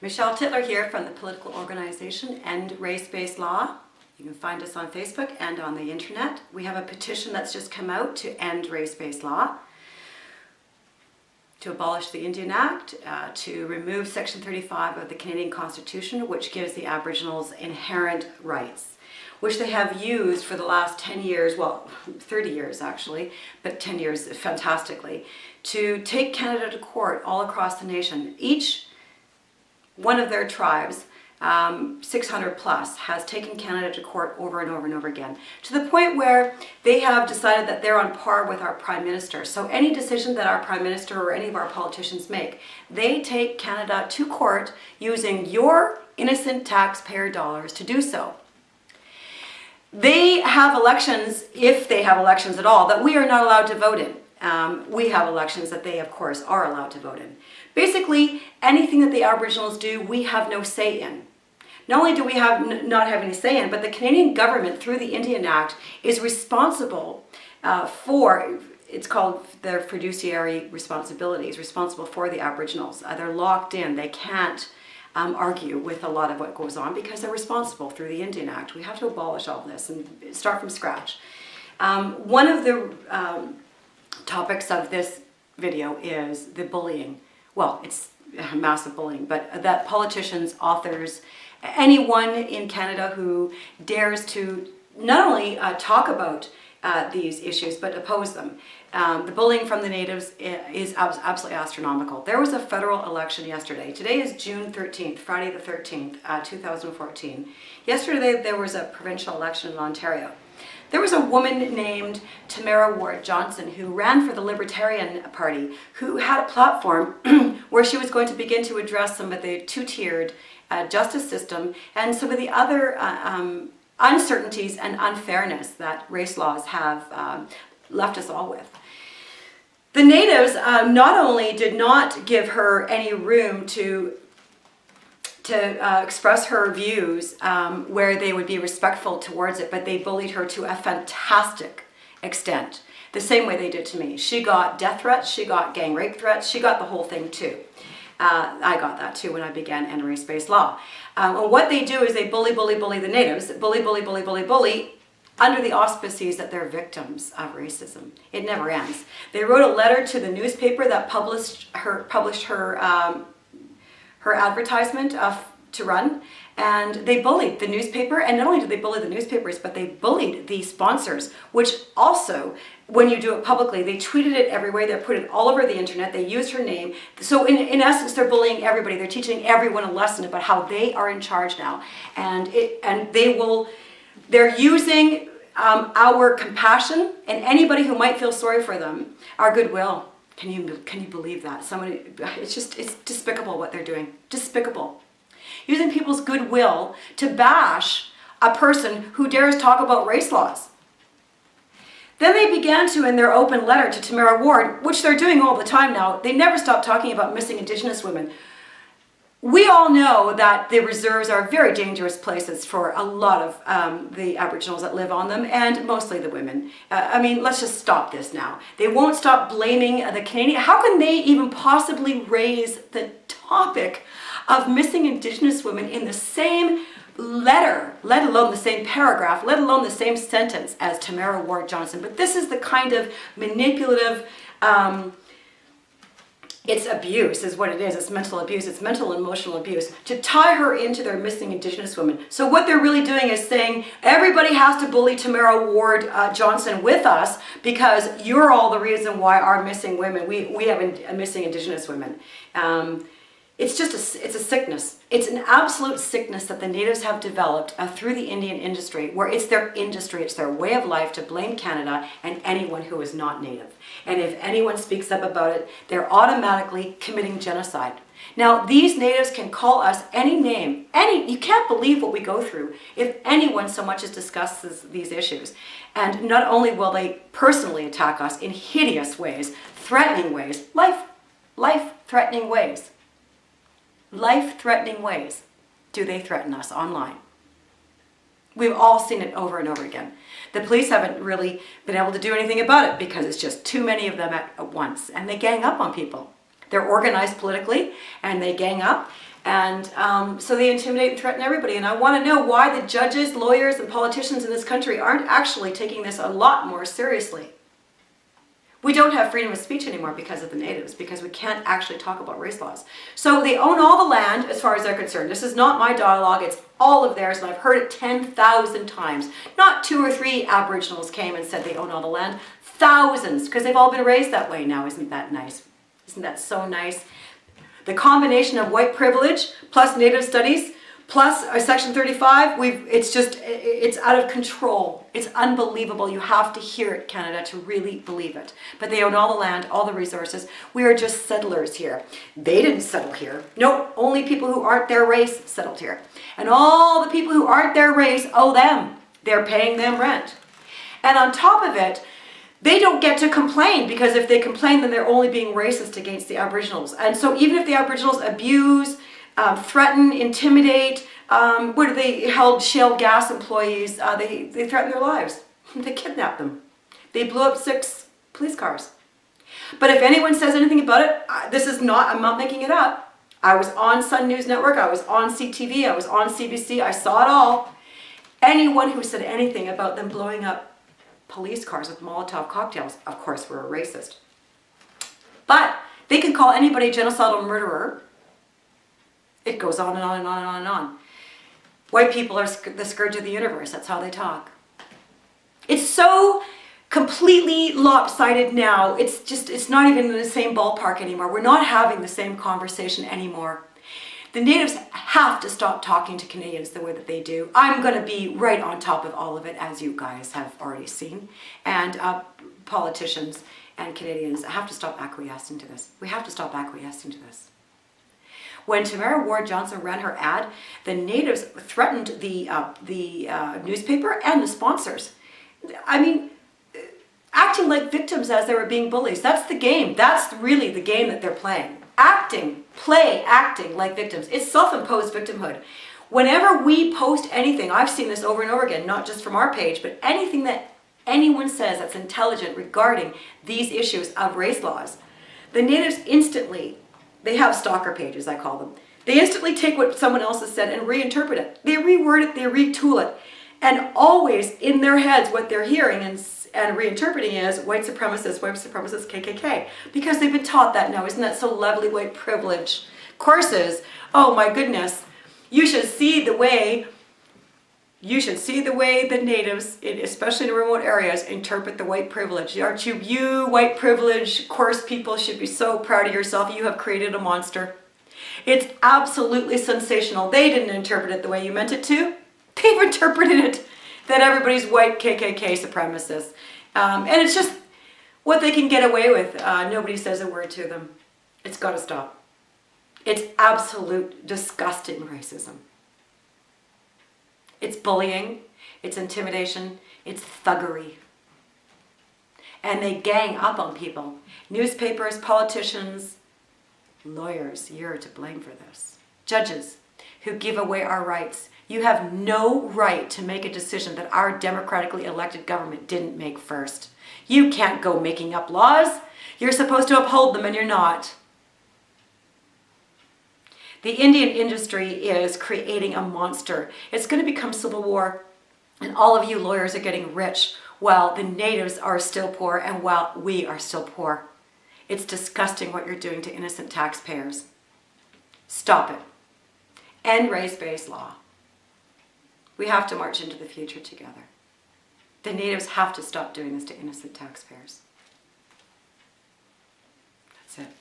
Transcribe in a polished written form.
Michele Tittler here from the political organization End Race-Based Law. You can find us on Facebook and on the internet. We have a petition that's just come out to end race-based law, to abolish the Indian Act, to remove Section 35 of the Canadian Constitution, which gives the Aboriginals inherent rights, which they have used for the last 10 years, well, 30 years actually, but 10 years fantastically, to take Canada to court all across the nation. Each one of their tribes, 600 plus, has taken Canada to court over and over and over again, to the point where they have decided that they're on par with our Prime Minister. So any decision that our Prime Minister or any of our politicians make, they take Canada to court using your innocent taxpayer dollars to do so. They have elections, if they have elections at all, that we are not allowed to vote in. We have elections that they, of course, are allowed to vote in. Basically, anything that the Aboriginals do, we have no say in. Not only do we not have any say in, but the Canadian government, through the Indian Act, is responsible for, it's called their fiduciary responsibilities, responsible for the Aboriginals. They're locked in. They can't argue with a lot of what goes on because they're responsible through the Indian Act. We have to abolish all this and start from scratch. One of the topics of this video is the bullying. Well, it's massive bullying, but that politicians, authors, anyone in Canada who dares to not only talk about these issues, but oppose them. The bullying from the natives is absolutely astronomical. There was a federal election yesterday. Today is June 13th, Friday the 13th, 2014. Yesterday there was a provincial election in Ontario. There was a woman named Tamara Ward-Johnson who ran for the Libertarian Party, who had a platform where she was going to begin to address some of the two-tiered justice system and some of the other uncertainties and unfairness that race laws have left us all with. The natives not only did not give her any room to express her views where they would be respectful towards it, but they bullied her to a fantastic extent, the same way they did to me. She got death threats, she got gang rape threats, she got the whole thing too. I got that too when I began End Race-Based Law. And what they do is they bully the natives, bully, under the auspices that they're victims of racism. It never ends. They wrote a letter to the newspaper that published her advertisement to run, and they bullied the newspaper. And not only did they bully the newspapers, but they bullied the sponsors, which also, when you do it publicly, they tweeted it everywhere, they put it all over the internet, they used her name. So in essence, they're bullying everybody. They're teaching everyone a lesson about how they are in charge now. And they're using our compassion and anybody who might feel sorry for them, our goodwill. Can you believe that? It's despicable what they're doing. Despicable. Using people's goodwill to bash a person who dares talk about race laws. Then they began to, in their open letter to Tamara Ward, which they're doing all the time now, they never stop talking about missing Indigenous women. We all know that the reserves are very dangerous places for a lot of the Aboriginals that live on them, and mostly the women. I mean, let's just stop this now. They won't stop blaming the Canadian. How can they even possibly raise the topic of missing Indigenous women in the same letter, let alone the same paragraph, let alone the same sentence as Tamara Ward-Johnson? But this is the kind of manipulative, it's abuse is what it is. It's mental abuse. It's mental and emotional abuse to tie her into their missing Indigenous women. So what they're really doing is saying everybody has to bully Tamara Ward-Johnson with us because you're all the reason why our missing women, we have a missing Indigenous women. It's a sickness. It's an absolute sickness that the natives have developed through the Indian industry, where it's their industry, it's their way of life to blame Canada and anyone who is not native. And if anyone speaks up about it, they're automatically committing genocide. Now, these natives can call us any name, you can't believe what we go through if anyone so much as discusses these issues. And not only will they personally attack us in hideous ways, threatening ways, life-threatening ways. Life-threatening ways do they threaten us online. We've all seen it over and over again. The police haven't really been able to do anything about it because it's just too many of them at once, and they gang up on people. They're organized politically, and they gang up. And so they intimidate and threaten everybody. And I want to know why the judges, lawyers, and politicians in this country aren't actually taking this a lot more seriously. We don't have freedom of speech anymore because of the natives, because we can't actually talk about race laws. So they own all the land as far as they're concerned. This is not my dialogue, it's all of theirs, and I've heard it 10,000 times. Not 2 or 3 Aboriginals came and said they own all the land. Thousands, because they've all been raised that way now. Isn't that nice? Isn't that so nice? The combination of white privilege plus Native studies plus Section 35, it's out of control. It's unbelievable. You have to hear it, Canada, to really believe it. But they own all the land, all the resources. We are just settlers here. They didn't settle here. No, only people who aren't their race settled here. And all the people who aren't their race owe them. They're paying them rent. And on top of it, they don't get to complain, because if they complain, then they're only being racist against the Aboriginals. And so even if the Aboriginals abuse, threaten, intimidate, they held shale gas employees, they threatened their lives. They kidnapped them. They blew up 6 police cars. But if anyone says anything about it, I'm not making it up. I was on Sun News Network, I was on CTV, I was on CBC, I saw it all. Anyone who said anything about them blowing up police cars with Molotov cocktails, of course, were a racist. But they can call anybody a genocidal murderer. It goes on and on and on and on and on. White people are the scourge of the universe. That's how they talk. It's so completely lopsided now. It's not even in the same ballpark anymore. We're not having the same conversation anymore. The natives have to stop talking to Canadians the way that they do. I'm going to be right on top of all of it, as you guys have already seen. And politicians and Canadians have to stop acquiescing to this. We have to stop acquiescing to this. When Tamara Ward-Johnson ran her ad, the natives threatened the newspaper and the sponsors. I mean, acting like victims as they were being bullies. That's the game. That's really the game that they're playing. Acting like victims. It's self-imposed victimhood. Whenever we post anything, I've seen this over and over again, not just from our page, but anything that anyone says that's intelligent regarding these issues of race laws, the natives instantly, they have stalker pages, I call them. They instantly take what someone else has said and reinterpret it. They reword it, they retool it. And always in their heads, what they're hearing and reinterpreting is white supremacists, KKK. Because they've been taught that now. Isn't that so lovely, white privilege? Courses, oh my goodness. You should see the way the natives, especially in remote areas, interpret the white privilege. Aren't you white privilege course people should be so proud of yourself. You have created a monster. It's absolutely sensational. They didn't interpret it the way you meant it to. They've interpreted it that everybody's white KKK supremacists. And it's just what they can get away with. Nobody says a word to them. It's got to stop. It's absolute disgusting racism. It's bullying, it's intimidation, it's thuggery. And they gang up on people. Newspapers, politicians, lawyers, you're to blame for this. Judges who give away our rights. You have no right to make a decision that our democratically elected government didn't make first. You can't go making up laws. You're supposed to uphold them and you're not. The Indian industry is creating a monster. It's going to become civil war, and all of you lawyers are getting rich while the natives are still poor and while we are still poor. It's disgusting what you're doing to innocent taxpayers. Stop it. End race-based law. We have to march into the future together. The natives have to stop doing this to innocent taxpayers. That's it.